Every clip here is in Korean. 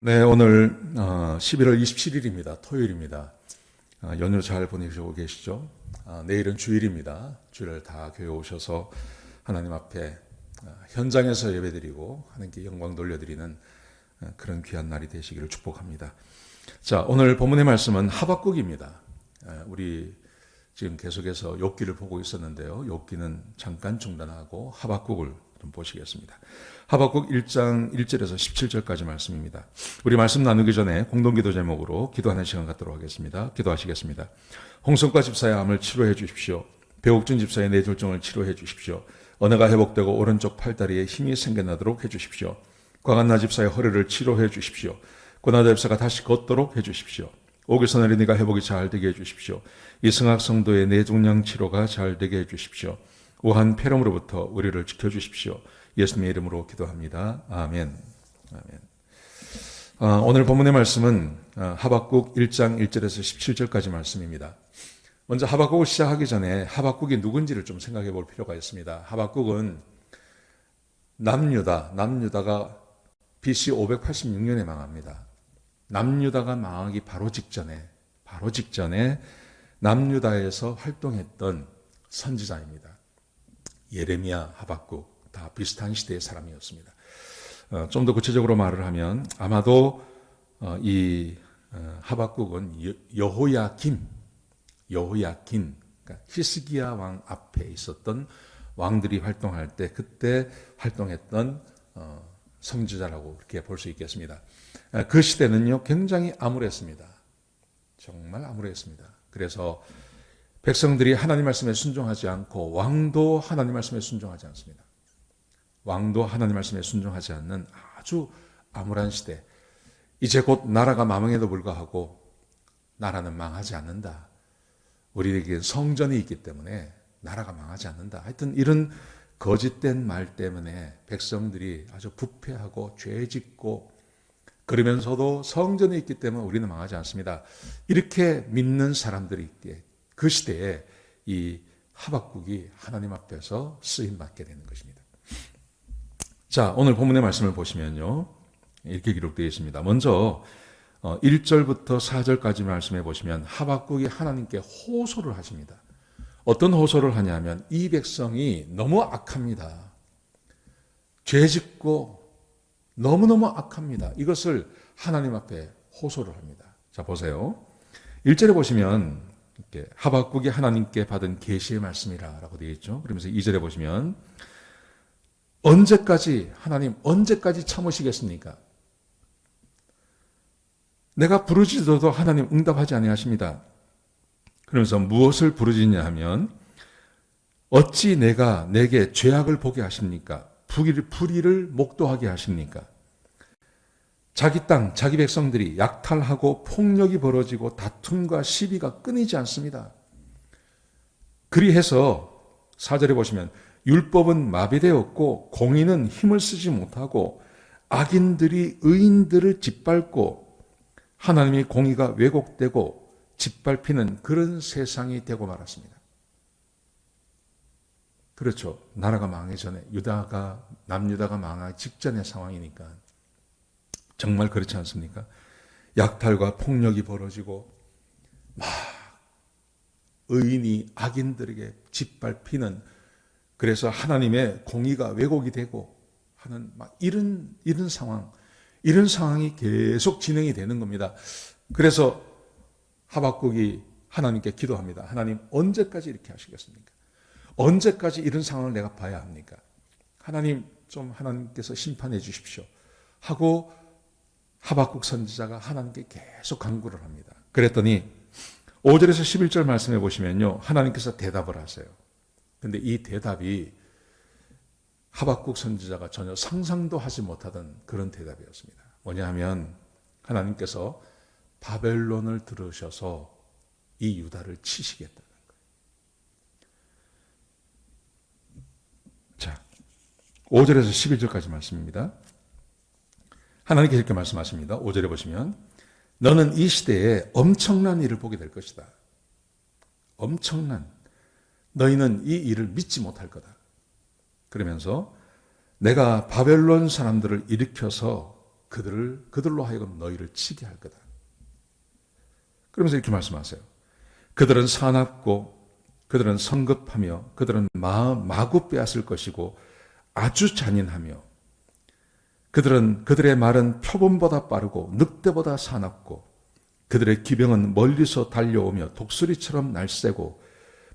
네, 오늘 11월 27일입니다. 토요일입니다. 연휴 잘 보내시고 계시죠? 내일은 주일입니다. 주일을 다 교회 오셔서 하나님 앞에 현장에서 예배드리고 하나님께 영광 돌려드리는 그런 귀한 날이 되시기를 축복합니다. 자, 오늘 본문의 말씀은 하박국입니다. 우리 지금 계속해서 욥기를 보고 있었는데요. 욥기는 잠깐 중단하고 하박국을 좀 보시겠습니다. 하박국 1장 1절에서 17절까지 말씀입니다. 우리 말씀 나누기 전에 공동기도 제목으로 기도하는 시간 갖도록 하겠습니다. 기도하시겠습니다. 홍성과 집사의 암을 치료해 주십시오. 배옥준 집사의 뇌졸중을 치료해 주십시오. 언어가 회복되고 오른쪽 팔다리에 힘이 생겨나도록 해 주십시오. 광한나 집사의 허리를 치료해 주십시오. 고나다 집사가 다시 걷도록 해 주십시오. 오길선 어린이가 회복이 잘 되게 해 주십시오. 이승학 성도의 뇌종양 치료가 잘 되게 해 주십시오. 우한 폐렴으로부터 우리를 지켜주십시오. 예수님의 이름으로 기도합니다. 아멘. 아멘. 오늘 본문의 말씀은 하박국 1장 1절에서 17절까지 말씀입니다. 먼저 하박국을 시작하기 전에 하박국이 누군지를 좀 생각해 볼 필요가 있습니다. 하박국은 남유다가 BC 586년에 망합니다. 남유다가 망하기 바로 직전에 남유다에서 활동했던 선지자입니다. 예레미야, 하박국 다 비슷한 시대의 사람이었습니다. 좀 더 구체적으로 말을 하면 아마도 이 하박국은 여호야긴, 그러니까 히스기야 왕 앞에 있었던 왕들이 활동할 때 그때 활동했던 선지자라고 그렇게 볼 수 있겠습니다. 그 시대는요 굉장히 암울했습니다. 정말 암울했습니다. 그래서 백성들이 하나님 말씀에 순종하지 않고 왕도 하나님 말씀에 순종하지 않습니다. 왕도 하나님 말씀에 순종하지 않는 아주 암울한 시대. 이제 곧 나라가 망해도 불구하고 나라는 망하지 않는다. 우리에게 성전이 있기 때문에 나라가 망하지 않는다. 하여튼 이런 거짓된 말 때문에 백성들이 아주 부패하고 죄짓고 그러면서도 성전이 있기 때문에 우리는 망하지 않습니다. 이렇게 믿는 사람들이 있기에 그 시대에 이 하박국이 하나님 앞에서 쓰임받게 되는 것입니다. 자, 오늘 본문의 말씀을 보시면요. 이렇게 기록되어 있습니다. 먼저 1절부터 4절까지 말씀해 보시면 하박국이 하나님께 호소를 하십니다. 어떤 호소를 하냐면 이 백성이 너무 악합니다. 죄짓고 너무너무 악합니다. 이것을 하나님 앞에 호소를 합니다. 자, 보세요. 1절에 보시면 이렇게 하박국이 하나님께 받은 계시의 말씀이라고 되어 있죠. 그러면서 2절에 보시면 하나님 언제까지 참으시겠습니까? 내가 부르짖어도 하나님 응답하지 아니하십니다. 그러면서 무엇을 부르짖냐 하면 어찌 내게 죄악을 보게 하십니까? 불의를 목도하게 하십니까? 자기 땅, 자기 백성들이 약탈하고 폭력이 벌어지고 다툼과 시비가 끊이지 않습니다. 그리해서 4절에 보시면 율법은 마비되었고 공의는 힘을 쓰지 못하고 악인들이 의인들을 짓밟고 하나님의 공의가 왜곡되고 짓밟히는 그런 세상이 되고 말았습니다. 그렇죠. 나라가 망하기 전에 남유다가 망하기 직전의 상황이니까 정말 그렇지 않습니까? 약탈과 폭력이 벌어지고 막 의인이 악인들에게 짓밟히는 그래서 하나님의 공의가 왜곡이 되고 하는 막 이런 상황이 계속 진행이 되는 겁니다. 그래서 하박국이 하나님께 기도합니다. 하나님 언제까지 이렇게 하시겠습니까? 언제까지 이런 상황을 내가 봐야 합니까? 하나님께서 심판해 주십시오. 하고 하박국 선지자가 하나님께 계속 간구를 합니다. 그랬더니 5절에서 11절 말씀해 보시면요. 하나님께서 대답을 하세요. 근데 이 대답이 하박국 선지자가 전혀 상상도 하지 못하던 그런 대답이었습니다. 뭐냐 하면 하나님께서 바벨론을 들으셔서 이 유다를 치시겠다는 거예요. 자, 5절에서 11절까지 말씀입니다. 하나님께서 이렇게 말씀하십니다. 5절에 보시면 너는 이 시대에 엄청난 일을 보게 될 것이다. 너희는 이 일을 믿지 못할 거다. 그러면서 내가 바벨론 사람들을 일으켜서 그들로 하여금 너희를 치게 할 거다. 그러면서 이렇게 말씀하세요. 그들은 사납고 그들은 성급하며 그들은 마구 빼앗을 것이고 아주 잔인하며 그들은 그들의 말은 표범보다 빠르고 늑대보다 사납고 그들의 기병은 멀리서 달려오며 독수리처럼 날쌔고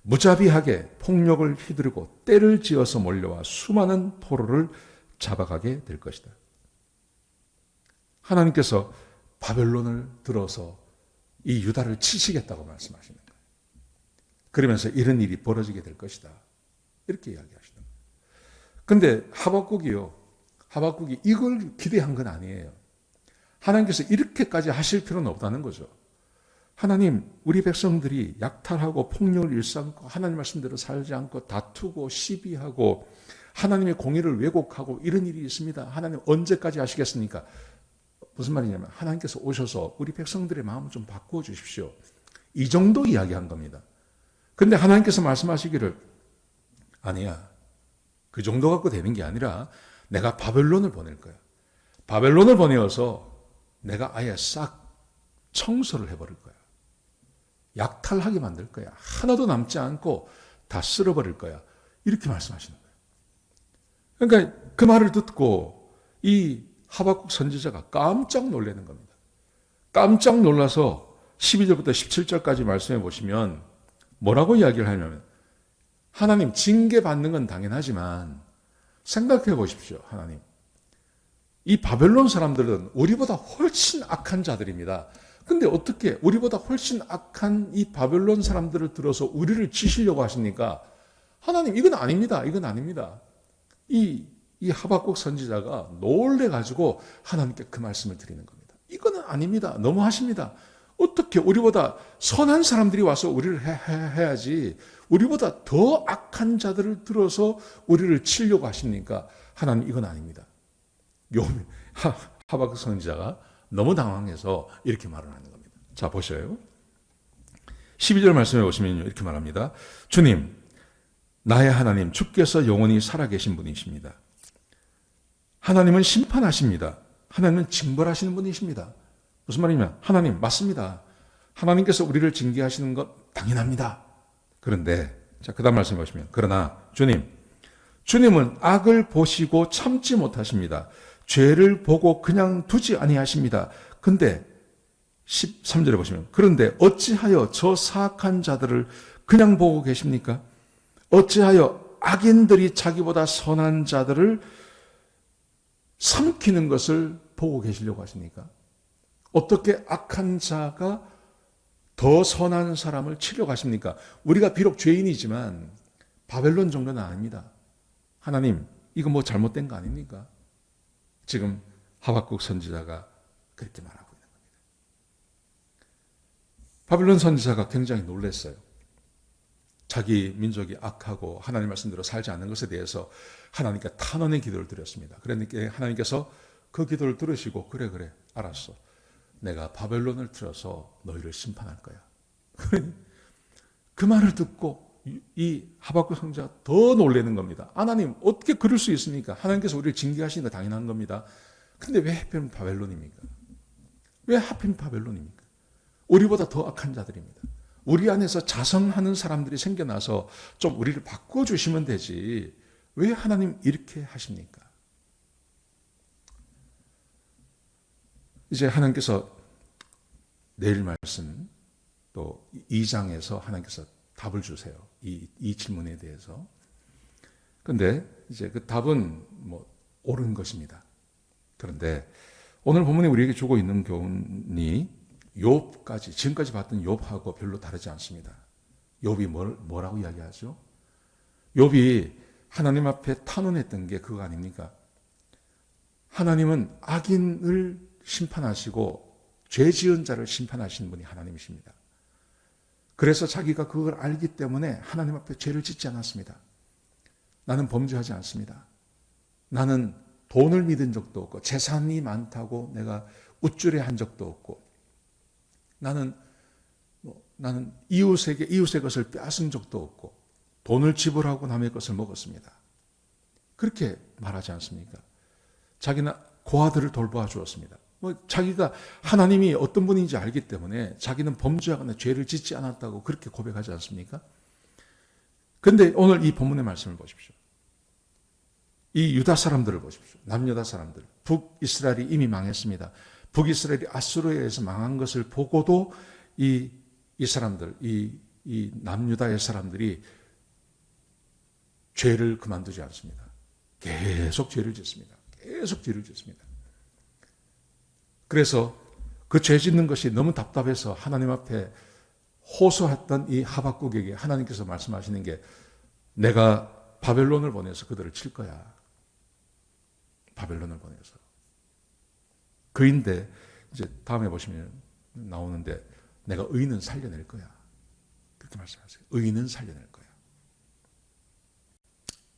무자비하게 폭력을 휘두르고 떼를 지어서 몰려와 수많은 포로를 잡아가게 될 것이다. 하나님께서 바벨론을 들어서 이 유다를 치시겠다고 말씀하시는 거예요. 그러면서 이런 일이 벌어지게 될 것이다. 이렇게 이야기하시는 거예요. 그런데 하박국이 이걸 기대한 건 아니에요. 하나님께서 이렇게까지 하실 필요는 없다는 거죠. 하나님, 우리 백성들이 약탈하고 폭력을 일삼고 하나님 말씀대로 살지 않고 다투고 시비하고 하나님의 공의를 왜곡하고 이런 일이 있습니다. 하나님 언제까지 하시겠습니까? 무슨 말이냐면 하나님께서 오셔서 우리 백성들의 마음을 좀 바꾸어 주십시오. 이 정도 이야기한 겁니다. 그런데 하나님께서 말씀하시기를 아니야. 그 정도 갖고 되는 게 아니라 내가 바벨론을 보낼 거야. 바벨론을 보내어서 내가 아예 싹 청소를 해버릴 거야. 약탈하게 만들 거야. 하나도 남지 않고 다 쓸어버릴 거야. 이렇게 말씀하시는 거예요. 그러니까 그 말을 듣고 이 하박국 선지자가 깜짝 놀라는 겁니다. 깜짝 놀라서 12절부터 17절까지 말씀해 보시면 뭐라고 이야기를 하냐면 하나님 징계받는 건 당연하지만 생각해 보십시오. 하나님. 이 바벨론 사람들은 우리보다 훨씬 악한 자들입니다. 근데 어떻게 우리보다 훨씬 악한 이 바벨론 사람들을 들어서 우리를 치시려고 하십니까? 하나님 이건 아닙니다. 이건 아닙니다. 이 하박국 선지자가 놀래가지고 하나님께 그 말씀을 드리는 겁니다. 이거는 아닙니다. 너무하십니다. 어떻게 우리보다 선한 사람들이 와서 우리를 해야지 우리보다 더 악한 자들을 들어서 우리를 치려고 하십니까? 하나님 이건 아닙니다. 하박국 선지자가 너무 당황해서 이렇게 말을 하는 겁니다. 자 보셔요. 12절 말씀해 보시면 이렇게 말합니다. 주님, 나의 하나님 주께서 영원히 살아계신 분이십니다. 하나님은 심판하십니다. 하나님은 징벌하시는 분이십니다. 무슨 말이냐면 하나님 맞습니다. 하나님께서 우리를 징계하시는 것 당연합니다. 그런데 그 다음 말씀해 보시면 그러나 주님은 악을 보시고 참지 못하십니다. 죄를 보고 그냥 두지 아니하십니다. 근데 13절에 보시면 그런데 어찌하여 저 사악한 자들을 그냥 보고 계십니까? 어찌하여 악인들이 자기보다 선한 자들을 삼키는 것을 보고 계시려고 하십니까? 어떻게 악한 자가 더 선한 사람을 치려고 하십니까? 우리가 비록 죄인이지만 바벨론 정도는 아닙니다. 하나님, 이거 뭐 잘못된 거 아닙니까? 지금 하박국 선지자가 그렇게 말하고 있는 겁니다. 바벨론 선지자가 굉장히 놀랐어요. 자기 민족이 악하고 하나님 말씀대로 살지 않는 것에 대해서 하나님께 탄원의 기도를 드렸습니다. 그러니까 하나님께서 그 기도를 들으시고 그래 알았어. 내가 바벨론을 틀어서 너희를 심판할 거야. 그 말을 듣고 이 하박국 선지자가 더 놀라는 겁니다. 하나님 어떻게 그럴 수 있습니까? 하나님께서 우리를 징계하시는 거 당연한 겁니다. 근데 왜 하필 바벨론입니까? 왜 하필 바벨론입니까? 우리보다 더 악한 자들입니다. 우리 안에서 자성하는 사람들이 생겨나서 좀 우리를 바꿔주시면 되지 왜 하나님 이렇게 하십니까? 이제 하나님께서 내일 말씀 또 2장에서 하나님께서 답을 주세요. 이 질문에 대해서. 그런데 이제 그 답은 뭐 옳은 것입니다. 그런데 오늘 본문이 우리에게 주고 있는 교훈이 욥까지 지금까지 봤던 욥하고 별로 다르지 않습니다. 욥이 뭐라고 이야기하죠? 욥이 하나님 앞에 탄원했던 게 그거 아닙니까? 하나님은 악인을 심판하시고 죄 지은 자를 심판하시는 분이 하나님이십니다. 그래서 자기가 그걸 알기 때문에 하나님 앞에 죄를 짓지 않았습니다. 나는 범죄하지 않습니다. 나는 돈을 믿은 적도 없고 재산이 많다고 내가 우쭐해한 적도 없고 나는 이웃의 것을 빼앗은 적도 없고 돈을 지불하고 남의 것을 먹었습니다. 그렇게 말하지 않습니까? 자기는 고아들을 돌보아 주었습니다. 자기가 하나님이 어떤 분인지 알기 때문에 자기는 범죄하거나 죄를 짓지 않았다고 그렇게 고백하지 않습니까? 그런데 오늘 이 본문의 말씀을 보십시오. 이 유다 사람들을 보십시오. 남유다 사람들. 북이스라엘이 이미 망했습니다. 북이스라엘이 아수르에 의해서 망한 것을 보고도 이 사람들, 이 남유다의 사람들이 죄를 그만두지 않습니다. 계속 죄를 짓습니다. 계속 죄를 짓습니다. 그래서 그 죄 짓는 것이 너무 답답해서 하나님 앞에 호소했던 이 하박국에게 하나님께서 말씀하시는 게 내가 바벨론을 보내서 그들을 칠 거야. 바벨론을 보내서. 그인데 이제 다음에 보시면 나오는데 내가 의인은 살려낼 거야. 그렇게 말씀하세요. 의인은 살려낼 거야.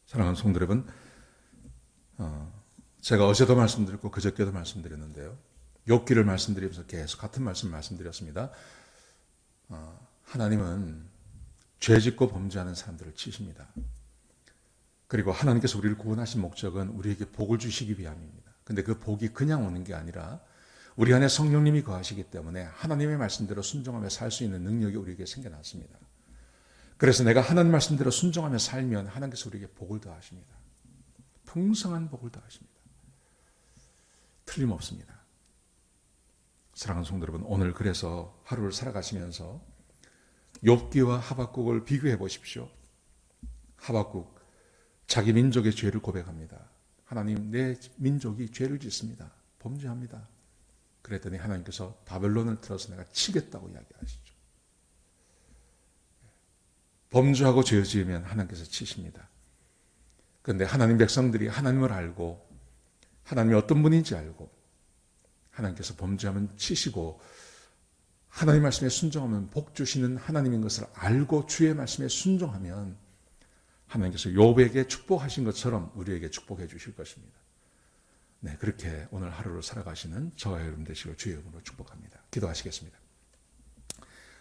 사랑하는 성도 여러분, 제가 어제도 말씀드렸고 그저께도 말씀드렸는데요. 욥기를 말씀드리면서 계속 같은 말씀 말씀드렸습니다. 하나님은 죄짓고 범죄하는 사람들을 치십니다. 그리고 하나님께서 우리를 구원하신 목적은 우리에게 복을 주시기 위함입니다. 근데 그 복이 그냥 오는 게 아니라 우리 안에 성령님이 거하시기 때문에 하나님의 말씀대로 순종하며 살 수 있는 능력이 우리에게 생겨났습니다. 그래서 내가 하나님 말씀대로 순종하며 살면 하나님께서 우리에게 복을 더하십니다. 풍성한 복을 더하십니다. 틀림없습니다. 사랑하는 성도 여러분, 오늘 그래서 하루를 살아가시면서 욥기와 하박국을 비교해 보십시오. 하박국 자기 민족의 죄를 고백합니다. 하나님, 내 민족이 죄를 짓습니다. 범죄합니다. 그랬더니 하나님께서 바벨론을 들어서 내가 치겠다고 이야기하시죠. 범죄하고 죄 지으면 하나님께서 치십니다. 그런데 하나님 백성들이 하나님을 알고 하나님이 어떤 분인지 알고 하나님께서 범죄하면 치시고 하나님 말씀에 순종하면 복 주시는 하나님인 것을 알고 주의 말씀에 순종하면 하나님께서 욥에게 축복하신 것처럼 우리에게 축복해 주실 것입니다. 네, 그렇게 오늘 하루를 살아가시는 저와 여러분 되시고 주의 이름으로 축복합니다. 기도하시겠습니다.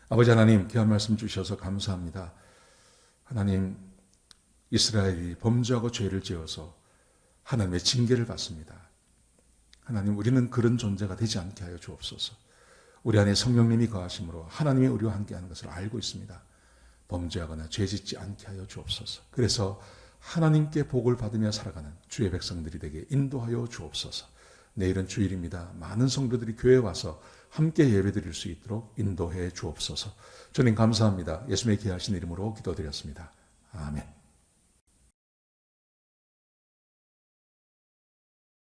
아버지 하나님, 귀한 말씀 주셔서 감사합니다. 하나님, 이스라엘이 범죄하고 죄를 지어서 하나님의 징계를 받습니다. 하나님, 우리는 그런 존재가 되지 않게 하여 주옵소서. 우리 안에 성령님이 거하심으로 하나님이 우리와 함께하는 것을 알고 있습니다. 범죄하거나 죄짓지 않게 하여 주옵소서. 그래서 하나님께 복을 받으며 살아가는 주의 백성들이 되게 인도하여 주옵소서. 내일은 주일입니다. 많은 성도들이 교회에 와서 함께 예배드릴 수 있도록 인도해 주옵소서. 주님 감사합니다. 예수님의 귀하신 이름으로 기도드렸습니다. 아멘.